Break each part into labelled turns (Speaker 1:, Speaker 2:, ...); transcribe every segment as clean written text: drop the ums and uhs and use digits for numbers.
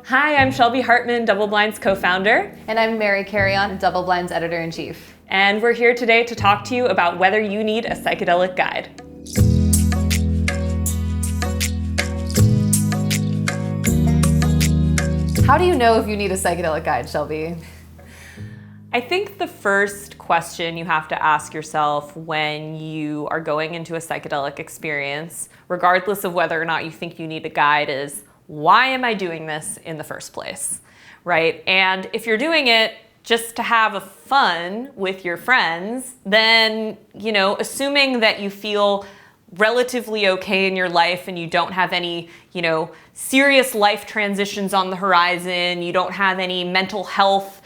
Speaker 1: Hi, I'm Shelby Hartman, DoubleBlind's co-founder.
Speaker 2: And I'm Mary Carrion, DoubleBlind's editor-in-chief.
Speaker 1: And we're here today to talk to you about whether you need a psychedelic guide.
Speaker 2: How do you know if you need a psychedelic guide, Shelby?
Speaker 1: I think the first question you have to ask yourself when you are going into a psychedelic experience, regardless of whether or not you think you need a guide, is why am I doing this in the first place, right? And if you're doing it just to have fun with your friends, then, assuming that you feel relatively okay in your life and you don't have any, serious life transitions on the horizon, you don't have any mental health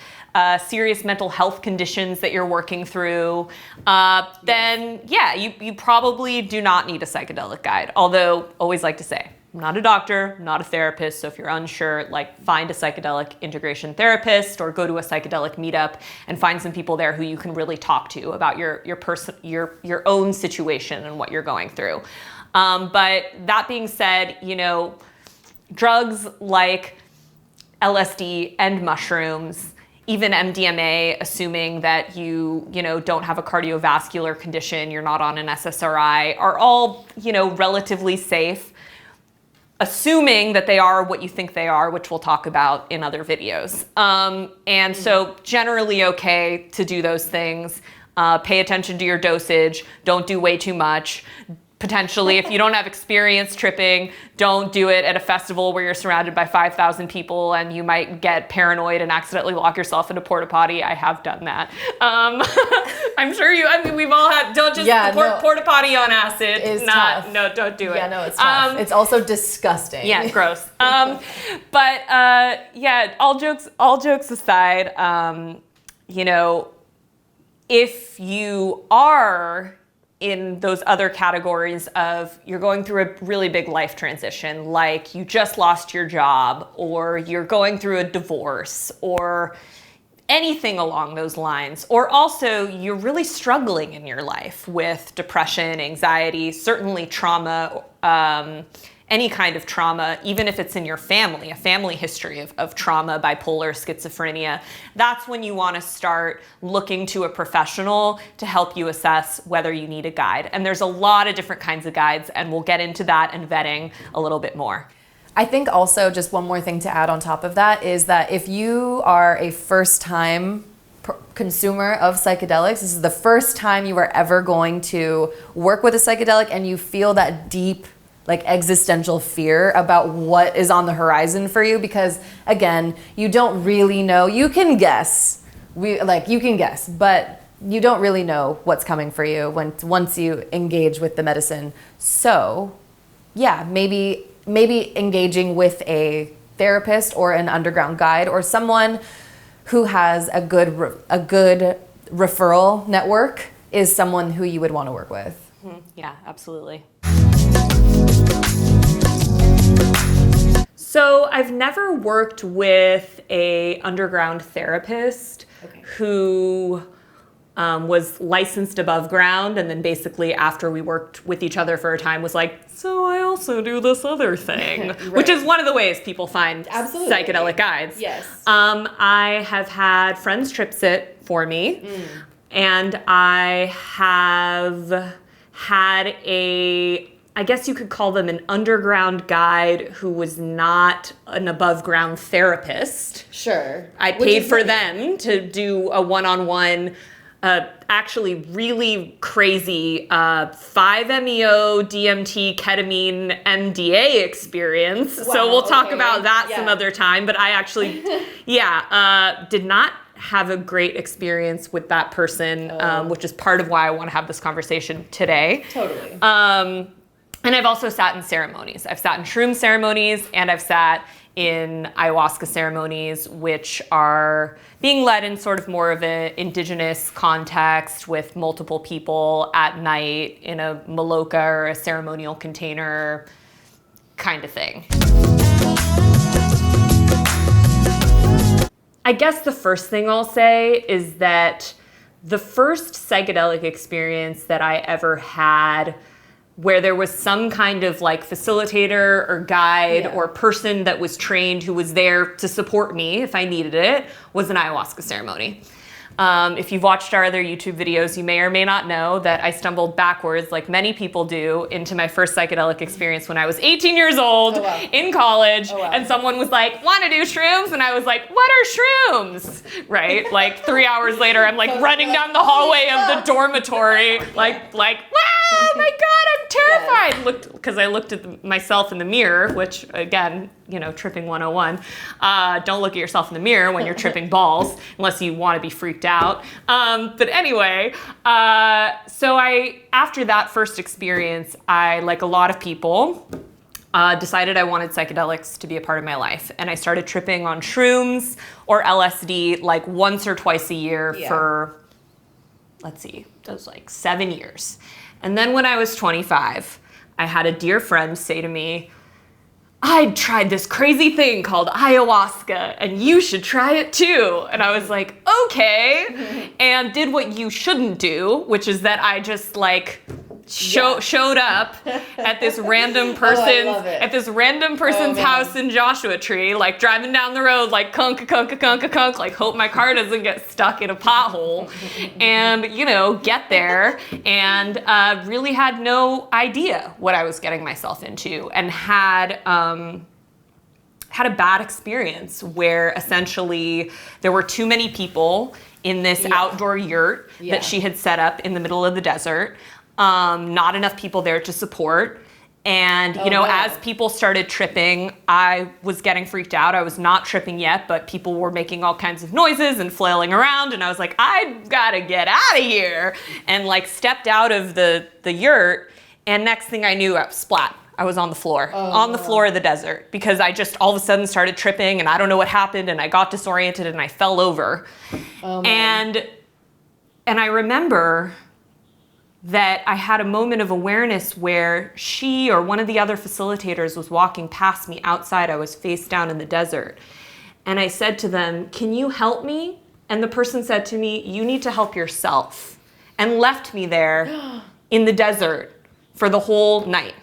Speaker 1: serious mental health conditions that you're working through, then you probably do not need a psychedelic guide. Although, always like to say, I'm not a doctor, I'm not a therapist, so if you're unsure, find a psychedelic integration therapist or go to a psychedelic meetup and find some people there who you can really talk to about your own situation and what you're going through. But that being said, drugs like LSD and mushrooms, even MDMA, assuming that you don't have a cardiovascular condition, you're not on an SSRI, are all, relatively safe, assuming that they are what you think they are, which we'll talk about in other videos. And so generally okay to do those things. Pay attention to your dosage. Don't do way too much. Potentially, if you don't have experience tripping, don't do it at a festival where you're surrounded by 5,000 people and you might get paranoid and accidentally lock yourself in a porta potty. I have done that. I'm sure we've all had, don't just porta potty on acid.
Speaker 2: Tough.
Speaker 1: No, don't do it.
Speaker 2: Yeah, no, it's tough. It's also disgusting.
Speaker 1: Yeah, gross. But all jokes aside, if you are in those other categories of you're going through a really big life transition, like you just lost your job, or you're going through a divorce, or anything along those lines, or also you're really struggling in your life with depression, anxiety, certainly trauma, any kind of trauma, even if it's in your family, a family history of trauma, bipolar, schizophrenia, that's when you want to start looking to a professional to help you assess whether you need a guide. And there's a lot of different kinds of guides, and we'll get into that and vetting a little bit more.
Speaker 2: I think also just one more thing to add on top of that is that if you are a first-time consumer of psychedelics, this is the first time you are ever going to work with a psychedelic and you feel that deep existential fear about what is on the horizon for you, because again, you don't really know. You can guess, but you don't really know what's coming for you once you engage with the medicine. So maybe engaging with a therapist or an underground guide or someone who has a good referral network is someone who you would want to work with.
Speaker 1: Yeah, absolutely. So I've never worked with a underground therapist who was licensed above ground, and then basically after we worked with each other for a time was like, so I also do this other thing, right. Which is one of the ways people find psychedelic guides.
Speaker 2: Yes.
Speaker 1: I have had friends trip sit for me, and I have had I guess you could call them an underground guide who was not an above ground therapist.
Speaker 2: Sure.
Speaker 1: I paid for them to do a one-on-one, actually really crazy 5-MeO, DMT, ketamine, MDA experience.
Speaker 2: Wow,
Speaker 1: so we'll talk about that some other time. But I actually, did not have a great experience with that person, which is part of why I want to have this conversation today.
Speaker 2: Totally.
Speaker 1: And I've also sat in ceremonies. I've sat in shroom ceremonies, and I've sat in ayahuasca ceremonies, which are being led in sort of more of an indigenous context with multiple people at night in a maloka or a ceremonial container kind of thing. I guess the first thing I'll say is that the first psychedelic experience that I ever had where there was some kind of like facilitator or guide or person that was trained who was there to support me if I needed it, was an ayahuasca ceremony. If you've watched our other YouTube videos, you may or may not know that I stumbled backwards, like many people do, into my first psychedelic experience when I was 18 years old in college, and someone was like, "Want to do shrooms?" And I was like, "What are shrooms?" Right? Like 3 hours later, I'm like running down the hallway of the dormitory, like, oh my God, I'm terrified. Because I looked at myself in the mirror, which again, you know, tripping 101. Don't look at yourself in the mirror when you're tripping balls, unless you want to be freaked out. But anyway, so after that first experience, I, like a lot of people, decided I wanted psychedelics to be a part of my life. And I started tripping on shrooms or LSD like once or twice a year for, let's see, that was like 7 years. And then when I was 25, I had a dear friend say to me, "I tried this crazy thing called ayahuasca and you should try it too." And I was like, okay. And did what you shouldn't do, which is that I just like showed up at this random person's house in Joshua Tree, like driving down the road, like kunk, like hope my car doesn't get stuck in a pothole, and you know, get there and really had no idea what I was getting myself into, and had a bad experience where essentially there were too many people in this outdoor yurt that she had set up in the middle of the desert. Not enough people there to support. And, you know, as people started tripping, I was getting freaked out. I was not tripping yet, but people were making all kinds of noises and flailing around. And I was like, I gotta get out of here. And like stepped out of the yurt. And next thing I knew, splat. I was on the floor, the floor of the desert, because I just all of a sudden started tripping and I don't know what happened. And I got disoriented and I fell over. And I remember that I had a moment of awareness where she or one of the other facilitators was walking past me outside. I was face down in the desert. And I said to them, "Can you help me?" And the person said to me, "You need to help yourself," and left me there in the desert for the whole night.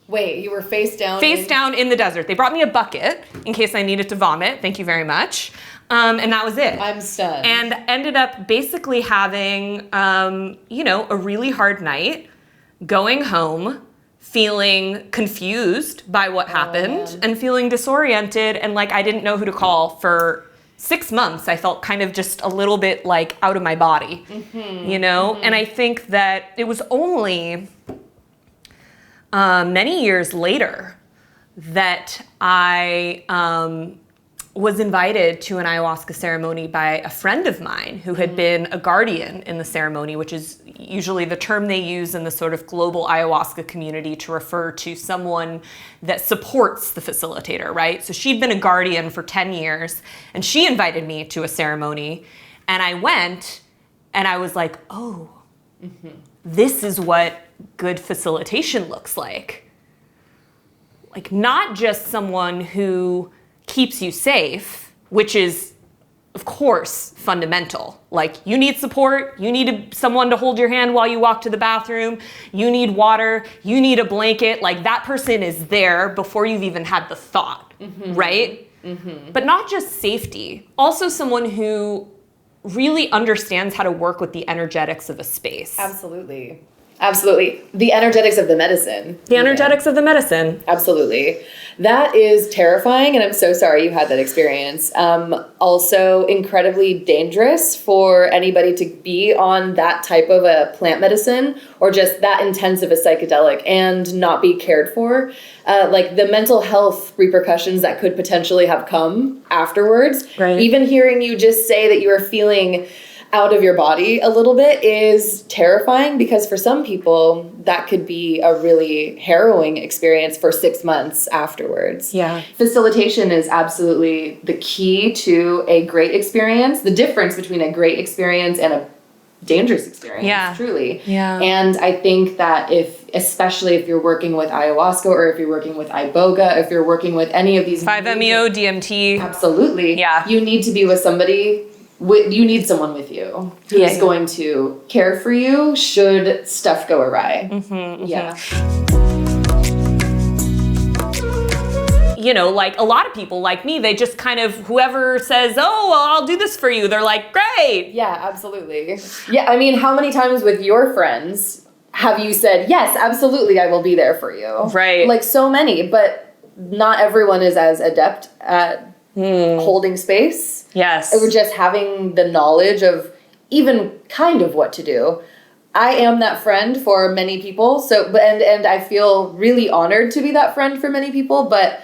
Speaker 2: Wait, you were face down?
Speaker 1: Face down in the desert. They brought me a bucket in case I needed to vomit. Thank you very much. And that was it.
Speaker 2: I'm stunned.
Speaker 1: And ended up basically having, you know, a really hard night, going home, feeling confused by what happened, and feeling disoriented, and like I didn't know who to call for 6 months. I felt kind of just a little bit like out of my body, you know? And I think that it was only many years later that I was invited to an ayahuasca ceremony by a friend of mine who had been a guardian in the ceremony, which is usually the term they use in the sort of global ayahuasca community to refer to someone that supports the facilitator, right? So she'd been a guardian for 10 years, and she invited me to a ceremony, and I went, and I was like, oh, this is what good facilitation looks like. Like, not just someone who keeps you safe, which is, of course, fundamental. Like, you need support, you need someone to hold your hand while you walk to the bathroom, you need water, you need a blanket. Like, that person is there before you've even had the thought, right? But not just safety, also someone who really understands how to work with the energetics of a space.
Speaker 2: Absolutely. Absolutely. The energetics of the medicine.
Speaker 1: The energetics of the medicine.
Speaker 2: Absolutely. That is terrifying, and I'm so sorry you had that experience. Also incredibly dangerous for anybody to be on that type of a plant medicine or just that intense of a psychedelic and not be cared for. Like the mental health repercussions that could potentially have come afterwards.
Speaker 1: Right.
Speaker 2: Even hearing you just say that you were feeling out of your body a little bit is terrifying, because for some people that could be a really harrowing experience for 6 months afterwards.
Speaker 1: Yeah.
Speaker 2: Facilitation is absolutely the key to a great experience, the difference between a great experience and a dangerous experience, truly.
Speaker 1: Yeah.
Speaker 2: And I think that especially if you're working with ayahuasca, or if you're working with iboga, if you're working with any of these
Speaker 1: 5-MeO, DMT.
Speaker 2: Absolutely.
Speaker 1: Yeah.
Speaker 2: You need to be with somebody you need someone with you who's going to care for you should stuff go awry. Yeah.
Speaker 1: You know, like a lot of people like me, they just kind of, whoever says, oh, well, I'll do this for you, they're like, great.
Speaker 2: Yeah, absolutely. Yeah, I mean, how many times with your friends have you said, yes, absolutely, I will be there for you?
Speaker 1: Right.
Speaker 2: Like so many, but not everyone is as adept at holding space.
Speaker 1: Yes.
Speaker 2: Or just having the knowledge of even kind of what to do. I am that friend for many people, and I feel really honored to be that friend for many people, but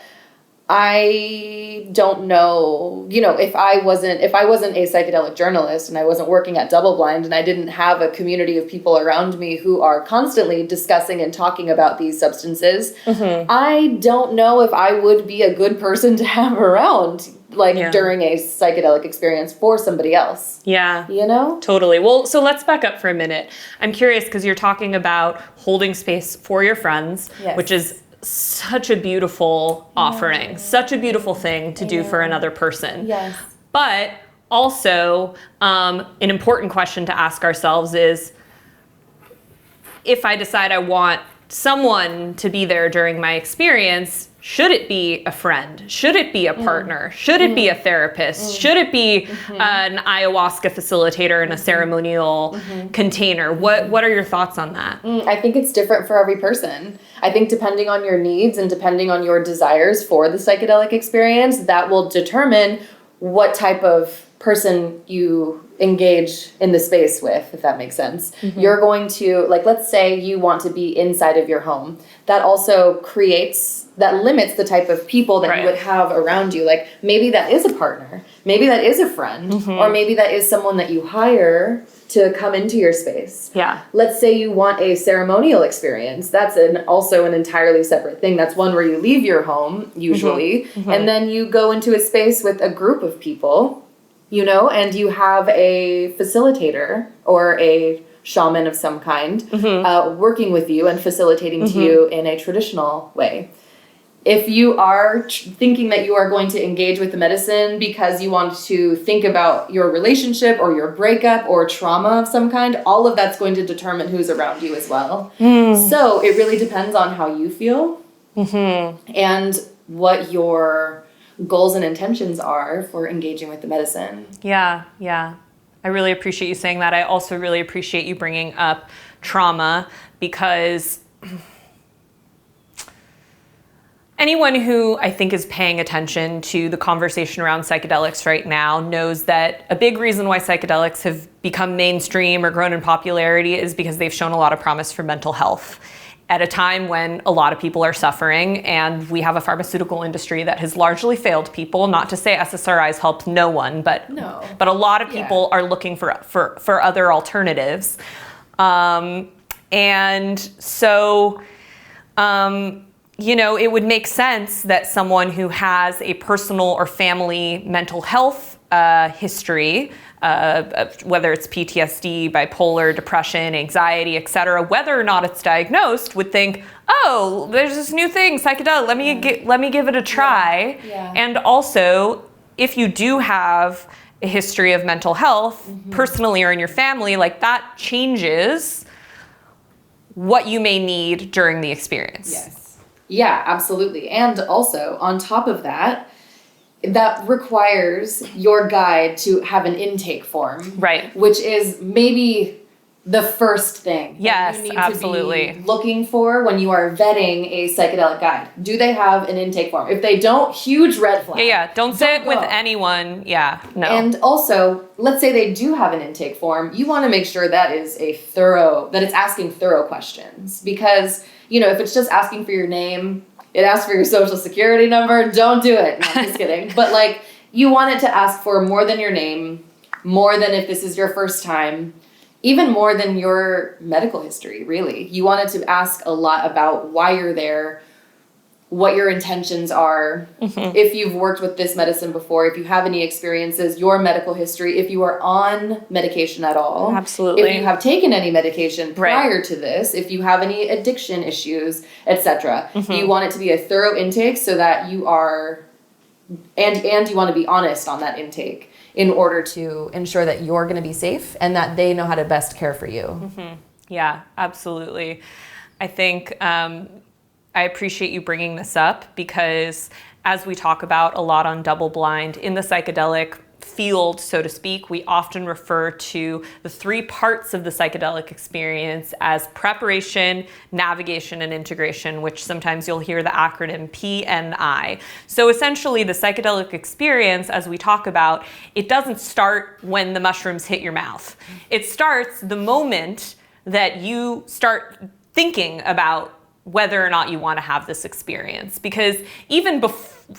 Speaker 2: I don't know, you know, if I wasn't a psychedelic journalist and I wasn't working at DoubleBlind and I didn't have a community of people around me who are constantly discussing and talking about these substances, I don't know if I would be a good person to have around, like during a psychedelic experience for somebody else.
Speaker 1: Yeah.
Speaker 2: You know?
Speaker 1: Totally. Well, so let's back up for a minute. I'm curious because you're talking about holding space for your friends, which is such a beautiful offering, such a beautiful thing to do for another person.
Speaker 2: Yes.
Speaker 1: But also, an important question to ask ourselves is, if I decide I want someone to be there during my experience, should it be a friend? Should it be a partner? Should it be a therapist? Should it be an ayahuasca facilitator in a ceremonial container? What are your thoughts on that?
Speaker 2: I think it's different for every person. I think depending on your needs and depending on your desires for the psychedelic experience, that will determine what type of person you engage in the space with, if that makes sense. You're going to, like, let's say you want to be inside of your home. That also limits the type of people that you would have around you. Like, maybe that is a partner. Maybe that is a friend. Or maybe that is someone that you hire to come into your space.
Speaker 1: Yeah.
Speaker 2: Let's say you want a ceremonial experience. That's also an entirely separate thing. That's one where you leave your home, usually, and then you go into a space with a group of people, you know, and you have a facilitator or a shaman of some kind working with you and facilitating to you in a traditional way. If you are thinking that you are going to engage with the medicine because you want to think about your relationship or your breakup or trauma of some kind, all of that's going to determine who's around you as well. So it really depends on how you feel and what your goals and intentions are for engaging with the medicine.
Speaker 1: Yeah. I really appreciate you saying that. I also really appreciate you bringing up trauma, because anyone who I think is paying attention to the conversation around psychedelics right now knows that a big reason why psychedelics have become mainstream or grown in popularity is because they've shown a lot of promise for mental health at a time when a lot of people are suffering, and we have a pharmaceutical industry that has largely failed people. Not to say SSRIs helped no one, but a lot of people are looking for other alternatives. And so, you know, it would make sense that someone who has a personal or family mental health history, whether it's PTSD, bipolar, depression, anxiety, etc., whether or not it's diagnosed, would think, oh, there's this new thing, psychedelic, let me give it a try. And also, if you do have a history of mental health, personally or in your family, like, that changes what you may need during the experience.
Speaker 2: Yes. Yeah, absolutely. And also, on top of that, that requires your guide to have an intake form. Right. Which is maybe the first thing that you need to be looking for when you are vetting a psychedelic guide. Do they have an intake form? If they don't, huge red flag. Don't sit with anyone. No. And also, let's say they do have an intake form. You want to make sure that it's asking thorough questions. Because, you know, if it's just asking for your name, it asks for your social security number, don't do it. No, I'm just kidding. But, like, you want it to ask for more than your name, more than if this is your first time, even more than your medical history, really. You want it to ask a lot about why you're there, what your intentions are, if you've worked with this medicine before, if you have any experiences, your medical history, if you are on medication at all. Absolutely. If you have taken any medication prior to this, if you have any addiction issues, etc. You want it to be a thorough intake so that you are and you want to be honest on that intake in order to ensure that you're going to be safe and that they know how to best care for you.
Speaker 1: Mm-hmm. Yeah, absolutely. I think I appreciate you bringing this up because as we talk about a lot on DoubleBlind, in the psychedelic field, so to speak, we often refer to the 3 parts of the psychedelic experience as preparation, navigation, and integration, which sometimes you'll hear the acronym PNI. So essentially the psychedelic experience, as we talk about, it doesn't start when the mushrooms hit your mouth. It starts the moment that you start thinking about whether or not you want to have this experience. Because even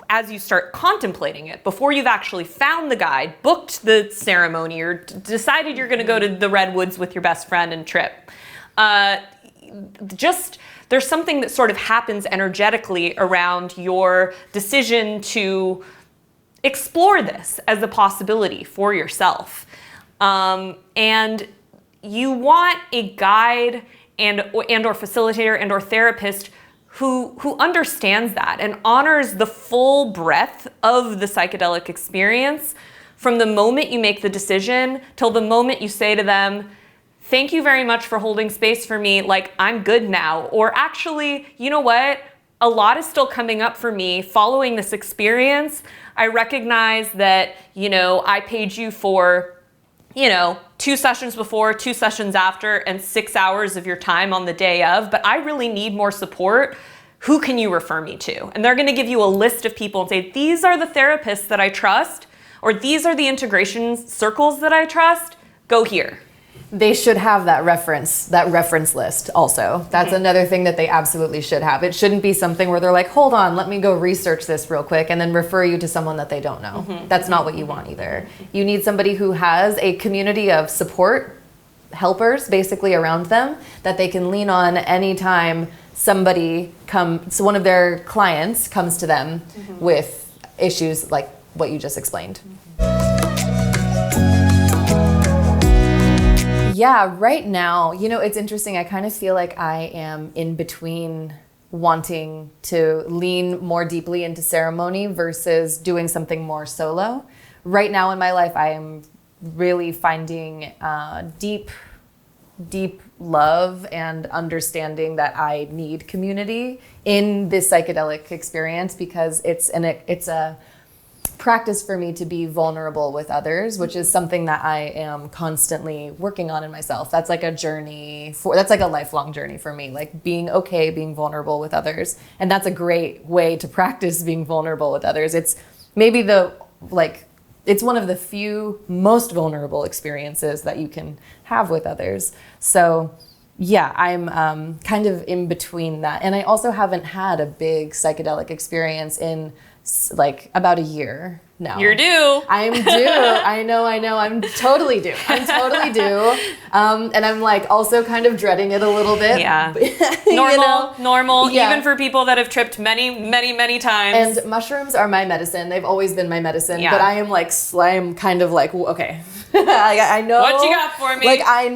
Speaker 1: as you start contemplating it, before you've actually found the guide, booked the ceremony, or decided you're going to go to the redwoods with your best friend and trip, there's something that sort of happens energetically around your decision to explore this as a possibility for yourself. And you want a guide and or facilitator and or therapist who understands that and honors the full breadth of the psychedelic experience from the moment you make the decision till the moment you say to them, thank you very much for holding space for me, like I'm good now. Or actually, you know what? A lot is still coming up for me following this experience. I recognize that, I paid you for 2 sessions before, 2 sessions after, and 6 hours of your time on the day of, but I really need more support. Who can you refer me to? And they're gonna give you a list of people and say, these are the therapists that I trust, or these are the integration circles that I trust, go here.
Speaker 2: They should have that reference list also. That's another thing that they absolutely should have. It shouldn't be something where they're like, hold on, let me go research this real quick and then refer you to someone that they don't know. That's not what you want either. You need somebody who has a community of support helpers basically around them that they can lean on anytime so one of their clients comes to them with issues like what you just explained. Yeah, right now, it's interesting. I kind of feel like I am in between wanting to lean more deeply into ceremony versus doing something more solo. Right now in my life, I am really finding deep love and understanding that I need community in this psychedelic experience because it's a practice for me to be vulnerable with others, which is something that I am constantly working on in myself. That's like a journey that's like a lifelong journey for me, like being okay, being vulnerable with others. And that's a great way to practice being vulnerable with others. It's maybe it's one of the few most vulnerable experiences that you can have with others. So yeah, I'm kind of in between that. And I also haven't had a big psychedelic experience in about a year now.
Speaker 1: You're due.
Speaker 2: I'm due. I know. I'm totally due. And I'm also kind of dreading it a little bit.
Speaker 1: Yeah. Normal. Yeah. Even for people that have tripped many times.
Speaker 2: And mushrooms are my medicine. They've always been my medicine. Yeah. But I am kind of okay. I know
Speaker 1: what you got for me.
Speaker 2: I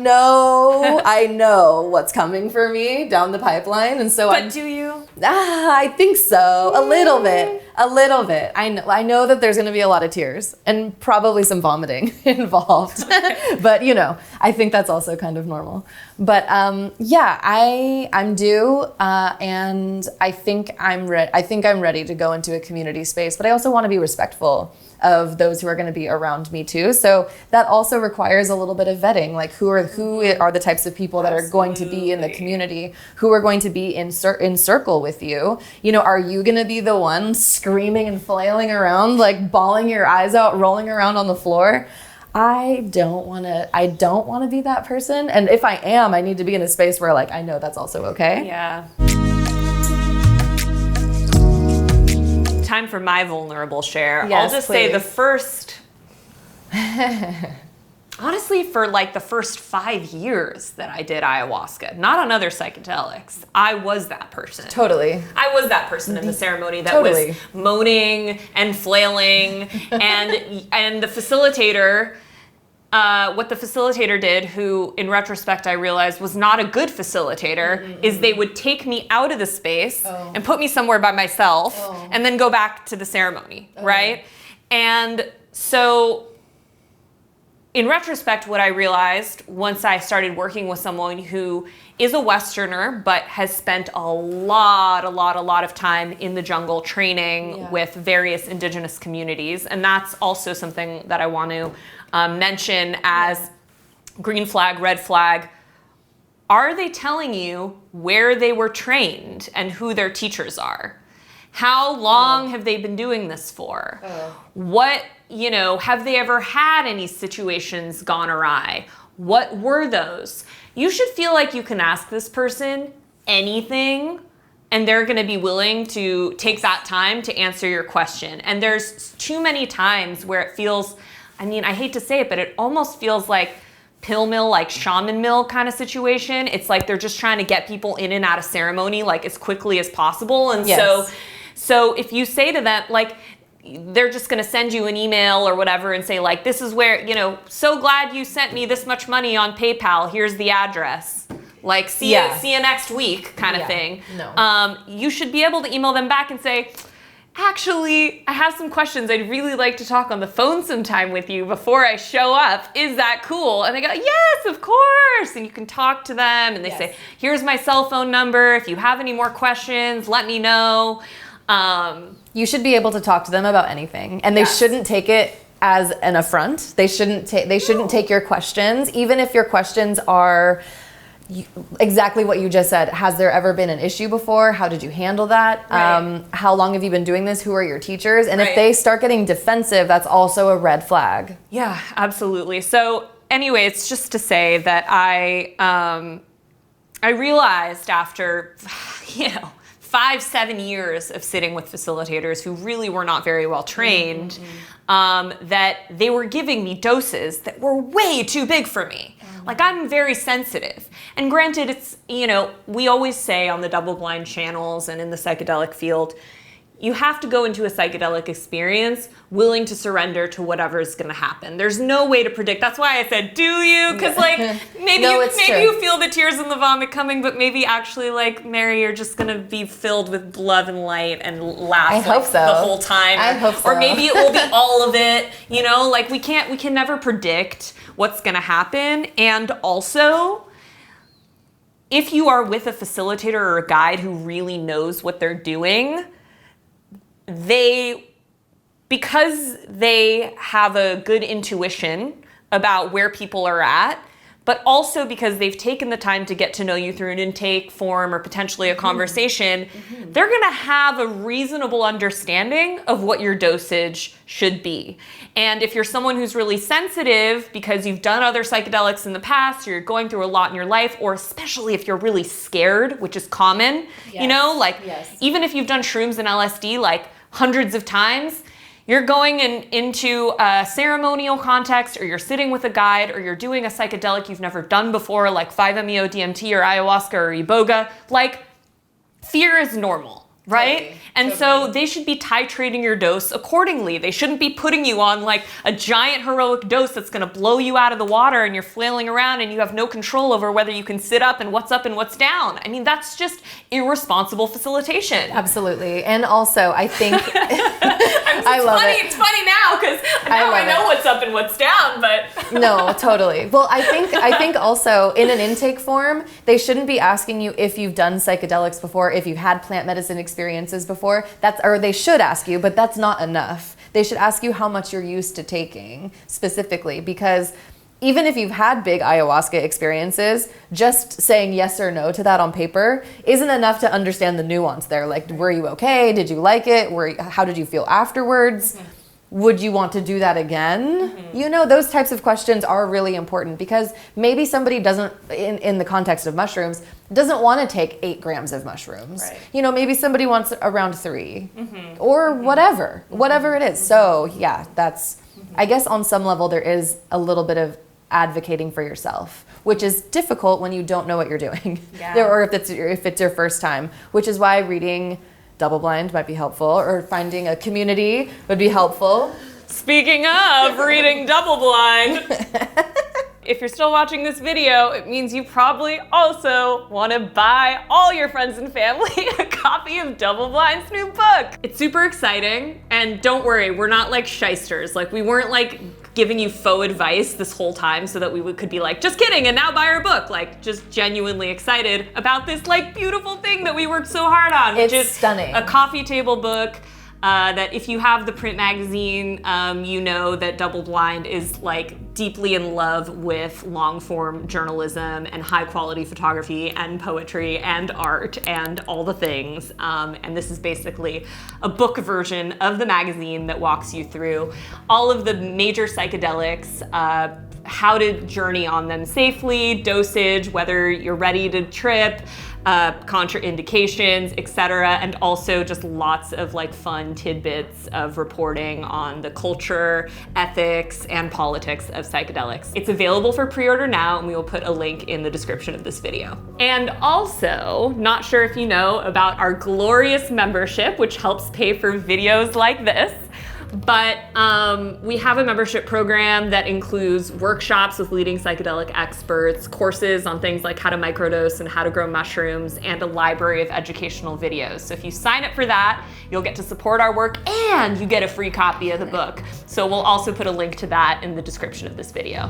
Speaker 2: know what's coming for me down the pipeline, and so.
Speaker 1: But do you?
Speaker 2: I think so. A little bit. I know that there's going to be a lot of tears and probably some vomiting involved, but I think that's also kind of normal. But yeah, I'm due, and I think I'm ready to go into a community space. But I also want to be respectful of those who are going to be around me too. So that also requires a little bit of vetting, like who are the types of people that are going to be in the community, who are going to be in circle with you. Are you going to be the one screaming and flailing around, like bawling your eyes out, rolling around on the floor? I don't want to be that person. And if I am, I need to be in a space where I know that's also okay.
Speaker 1: Yeah. Time for my vulnerable share.
Speaker 2: Yes,
Speaker 1: I'll just
Speaker 2: please.
Speaker 1: say the first, honestly, for the first 5 years that I did ayahuasca, not on other psychedelics, I was that person.
Speaker 2: Totally.
Speaker 1: I was that person in the ceremony that was moaning and flailing, and the facilitator what the facilitator did, who in retrospect I realized was not a good facilitator, is they would take me out of the space and put me somewhere by myself and then go back to the ceremony, right? And so in retrospect, what I realized once I started working with someone who is a Westerner, but has spent a lot of time in the jungle training with various indigenous communities. And that's also something that I want to mention as green flag, red flag. Are they telling you where they were trained and who their teachers are? How long have they been doing this for? What, have they ever had any situations gone awry? What were those? You should feel like you can ask this person anything and they're going to be willing to take that time to answer your question. And there's too many times where it feels, I hate to say it, but it almost feels like pill mill, like shaman mill kind of situation. It's like they're just trying to get people in and out of ceremony like as quickly as possible. And so if you say to them, like, they're just going to send you an email or whatever and say, like, this is where, so glad you sent me this much money on PayPal. Here's the address. Like, see you next week kind of thing.
Speaker 2: No.
Speaker 1: You should be able to email them back and say, actually, I have some questions. I'd really like to talk on the phone sometime with you before I show up. Is that cool? And they go, yes, of course. And you can talk to them and they say, here's my cell phone number. If you have any more questions, let me know.
Speaker 2: You should be able to talk to them about anything, and they shouldn't take it as an affront. They shouldn't take your questions, even if your questions are exactly what you just said. Has there ever been an issue before? How did you handle that?
Speaker 1: Right.
Speaker 2: How long have you been doing this? Who are your teachers? And if they start getting defensive, that's also a red flag.
Speaker 1: Yeah, absolutely. So anyway, it's just to say that I realized after, 5-7 years of sitting with facilitators who really were not very well trained, that they were giving me doses that were way too big for me. Like, I'm very sensitive. And granted, it's, we always say on the DoubleBlind channels and in the psychedelic field, you have to go into a psychedelic experience willing to surrender to whatever is going to happen. There's no way to predict. That's why I said, do you? Because maybe you feel the tears and the vomit coming, but maybe actually, like, Mary, you're just going to be filled with love and light and laugh the whole time.
Speaker 2: I hope so.
Speaker 1: Or maybe it will be all of it. We can never predict what's going to happen. And also, if you are with a facilitator or a guide who really knows what they're doing, because they have a good intuition about where people are at, but also because they've taken the time to get to know you through an intake form or potentially a conversation, they're going to have a reasonable understanding of what your dosage should be. And if you're someone who's really sensitive because you've done other psychedelics in the past, or you're going through a lot in your life, or especially if you're really scared, which is common, even if you've done shrooms and LSD like hundreds of times, you're going into a ceremonial context, or you're sitting with a guide, or you're doing a psychedelic you've never done before, like 5-MeO-DMT or ayahuasca or iboga. Like, fear is normal, right? So they should be titrating your dose accordingly. They shouldn't be putting you on like a giant heroic dose that's going to blow you out of the water and you're flailing around and you have no control over whether you can sit up and what's down. That's just irresponsible facilitation.
Speaker 2: Absolutely. And also, I think
Speaker 1: It's funny now because now I know what's up and what's down, but
Speaker 2: no, totally. Well, I think also in an intake form, they shouldn't be asking you if you've done psychedelics before, if you've had plant medicine experiences before. Or they should ask you, but that's not enough. They should ask you how much you're used to taking specifically, because even if you've had big ayahuasca experiences, just saying yes or no to that on paper isn't enough to understand the nuance there. Like, were you okay? Did you like it? How did you feel afterwards? Would you want to do that again? Those types of questions are really important, because maybe somebody doesn't, in the context of mushrooms, doesn't want to take 8 grams of mushrooms. Right. Maybe somebody wants around 3 or whatever it is. So that's, I guess on some level there is a little bit of advocating for yourself, which is difficult when you don't know what you're doing, or if it's your first time, which is why reading DoubleBlind might be helpful, or finding a community would be helpful.
Speaker 1: Speaking of reading DoubleBlind, if you're still watching this video, it means you probably also want to buy all your friends and family a copy of DoubleBlind's new book. It's super exciting, and don't worry, we're not like shysters. Like, we weren't like giving you faux advice this whole time so that we could be like, just kidding, and now buy our book. Like, just genuinely excited about this like beautiful thing that we worked so hard on, which is
Speaker 2: stunning.
Speaker 1: A coffee table book. That if you have the print magazine, you know that DoubleBlind is like deeply in love with long form journalism and high quality photography and poetry and art and all the things. And this is basically a book version of the magazine that walks you through all of the major psychedelics, how to journey on them safely, dosage, whether you're ready to trip, contraindications, etc., and also just lots of like fun tidbits of reporting on the culture, ethics, and politics of psychedelics. It's available for pre-order now, and we will put a link in the description of this video. And also, not sure if you know about our glorious membership, which helps pay for videos like this, but we have a membership program that includes workshops with leading psychedelic experts, courses on things like how to microdose and how to grow mushrooms, and a library of educational videos. So if you sign up for that, you'll get to support our work and you get a free copy of the book. So we'll also put a link to that in the description of this video.